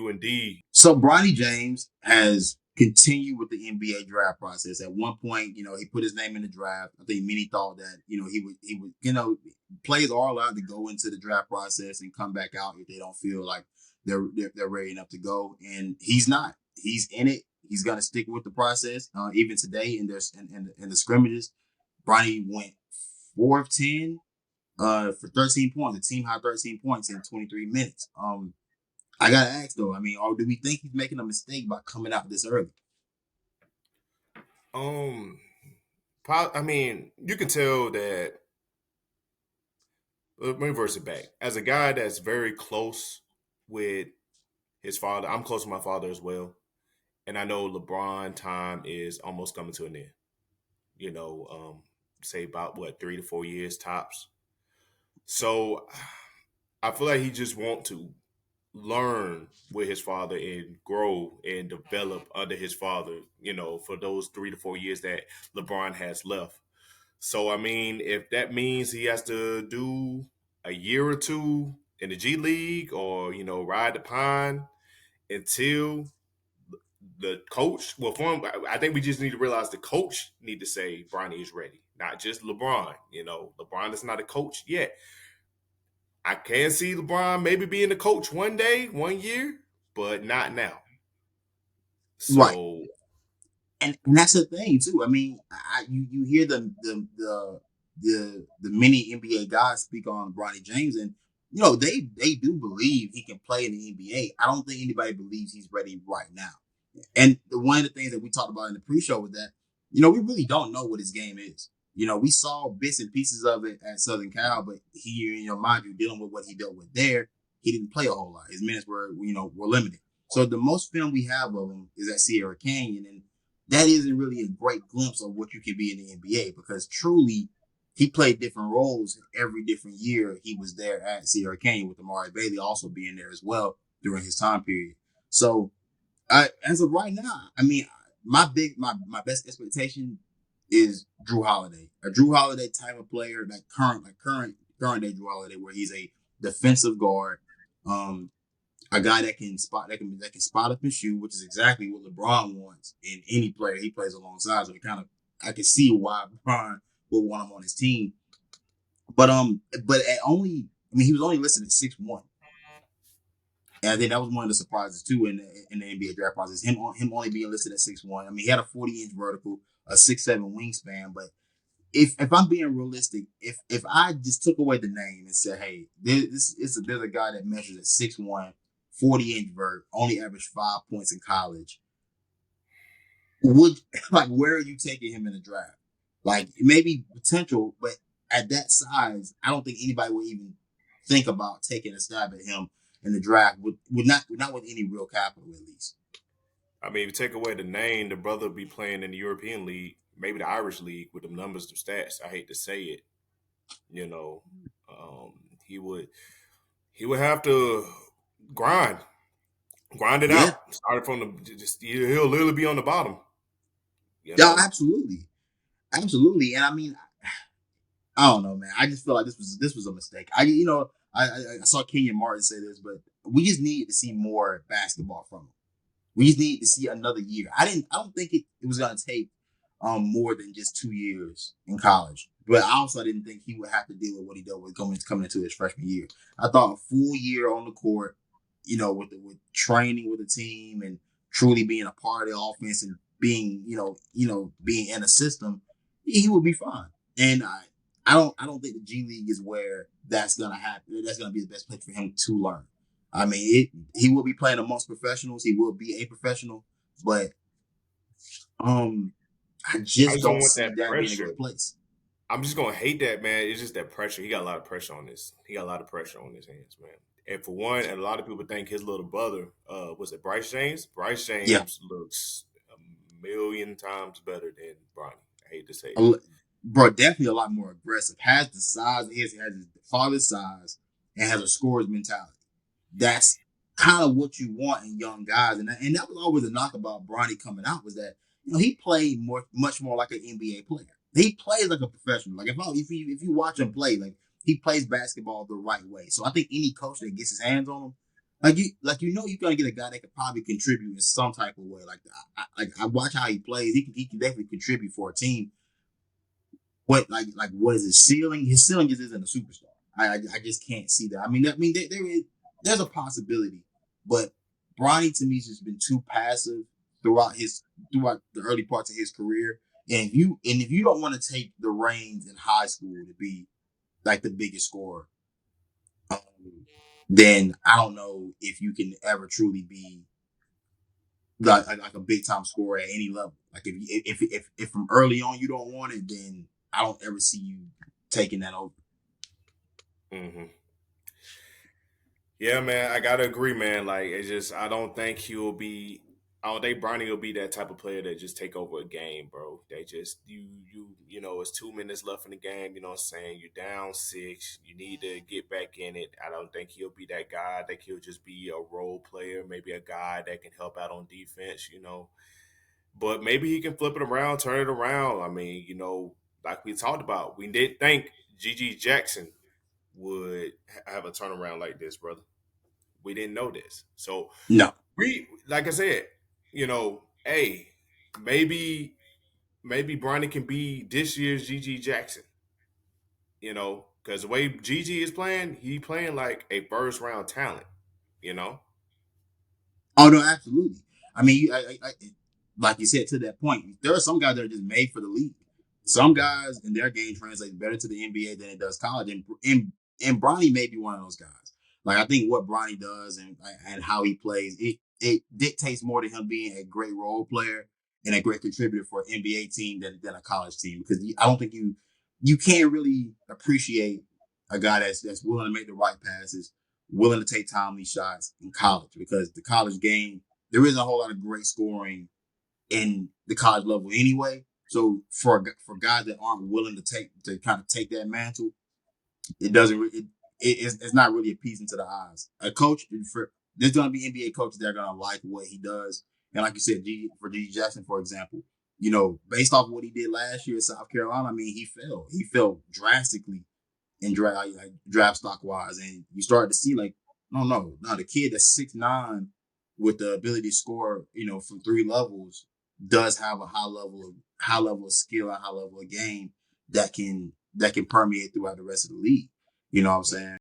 indeed. So Bronny James has continued with the NBA draft process. At one point, he put his name in the draft. I think many thought that, he would, players are allowed to go into the draft process and come back out if they don't feel like they're ready enough to go. And he's not. He's in it. He's gonna stick with the process. Even today in the scrimmages, Bronny went 4 of 10 for 13 points, a team high 13 points in 23 minutes. I gotta ask though. I mean, or do we think he's making a mistake by coming out this early? Um, I mean, you can tell that. Let me reverse it back. As a guy that's very close with his father, I'm close with my father as well, and I know LeBron time is almost coming to an end. You know, say about what 3 to 4 years tops. So I feel like he just want to learn with his father and grow and develop under his father, for those 3 to 4 years that LeBron has left. So, I mean, if that means he has to do a year or two in the G League or, ride the pine until the coach, well, for him, I think we just need to realize the coach need to say Bronny is ready, not just LeBron. LeBron is not a coach yet. I can see LeBron maybe being a coach one day, 1 year, but not now. Right, So and that's the thing too. I mean, you hear the many NBA guys speak on Bronny James, and they do believe he can play in the NBA. I don't think anybody believes he's ready right now. And one of the things that we talked about in the pre-show was that, we really don't know what his game is. We saw bits and pieces of it at Southern Cal, but he, mind you, dealing with what he dealt with there, he didn't play a whole lot. His minutes were limited. So the most film we have of him is at Sierra Canyon, and that isn't really a great glimpse of what you can be in the NBA because truly he played different roles every different year he was there at Sierra Canyon with Amari Bailey also being there as well during his time period. So as of right now, I mean, my best expectation is Drew Holiday, a Drew Holiday type of player, that current day Drew Holiday, where he's a defensive guard, um, a guy that can spot up and shoot, which is exactly what LeBron wants in any player he plays alongside. So I can see why LeBron would want him on his team. But at only, I mean, he was only listed at 6'1". And I think that was one of the surprises too in the NBA draft process. Him only being listed at 6'1". I mean, he had a 40-inch vertical, a 6'7" wingspan. But if I'm being realistic, if I just took away the name and said, hey, there's a guy that measures at 6'1", 40-inch vert, only averaged 5 points in college. Would where are you taking him in the draft? Like maybe potential, but at that size, I don't think anybody would even think about taking a stab at him in the draft. Would not with any real capital at least. I mean, if you take away the name, the brother be playing in the European League, maybe the Irish League with the numbers, the stats. I hate to say it, you know, um, he would he would have to grind, grind it Yeah, out. Started from the just he'll literally be on the bottom, you yeah, know. absolutely, absolutely. And I mean, I don't know, man. I just feel like this was a mistake. I saw Kenyon Martin say this, but we just need to see more basketball from him. We just need to see another year. I don't think it was gonna take more than just 2 years in college. But I also didn't think he would have to deal with what he dealt with coming into his freshman year. I thought a full year on the court, with training with the team and truly being a part of the offense and being, being in a system, he would be fine. And I don't think the G League is where that's gonna happen. That's gonna be the best place for him to learn. I mean, he will be playing amongst professionals. He will be a professional, but um, I I just just don't don't want see that that being a pressure. great place. I'm just gonna hate that, man. It's just that pressure. He got a lot of pressure on this. He got a lot of pressure on his hands, man. And for one, and a lot of people think his little brother, was it Bryce James? Bryce Yeah, James looks a million times better than Bronny. I hate to say a that. bro, definitely a lot more aggressive. Has the size, has his father's size, and has a scorer's mentality. That's kind of what you want in young guys, and that was always a knock about Bronny coming out was that he played much more like an NBA player. He plays like a professional. Like if you watch him play, like he plays basketball the right way. So I think any coach that gets his hands on him, You're gonna get a guy that could probably contribute in some type of way. I watch how he plays. He can definitely contribute for a team. What is his ceiling? His ceiling just isn't a superstar. I just can't see that. There's a possibility, but Bronny to me has just been too passive throughout his throughout the early parts of his career. And if you don't want to take the reins in high school to be like the biggest scorer, um, then I don't know if you can ever truly be like a big time scorer at any level. Like if from early on you don't want it, then I don't ever see you taking that over. Hmm. Yeah, man, I gotta agree, man. Like, it's just I don't think he'll be. I don't think Bronny will be that type of player that just take over a game, bro. They just it's 2 minutes left in the game. You know what I'm saying? You're down six. You need to get back in it. I don't think he'll be that guy. I think he'll just be a role player, maybe a guy that can help out on defense. But maybe he can flip it around, turn it around. I mean, like we talked about, we didn't think G.G. Jackson would have a turnaround like this, brother. We didn't know this. So No. like I said, hey, maybe Bronny can be this year's G.G. Jackson. Because the way Gigi is playing, he playing like a first round talent. You know. Oh no, absolutely. I mean, like you said, to that point, there are some guys that are just made for the league. Some guys in their game translates better to the NBA than it does college, and Bronny may be one of those guys. Like I think what Bronny does and how he plays, it dictates more to him being a great role player and a great contributor for an NBA team than a college team. Because I don't think you can't really appreciate a guy that's willing to make the right passes, willing to take timely shots in college, because the college game, there isn't a whole lot of great scoring in the college level anyway. So for guys that aren't willing to kind of take that mantle, it doesn't it's not really appeasing to the eyes. A coach there's going to be NBA coaches that are going to like what he does, and like you said, for G Jackson, for example, based off what he did last year at South Carolina, I mean, he fell drastically in draft stock wise, and you start to see like, no, the kid that's 6'9" with the ability to score, from three levels does have a high level of skill and high level of game that can permeate throughout the rest of the league. You know what I'm saying?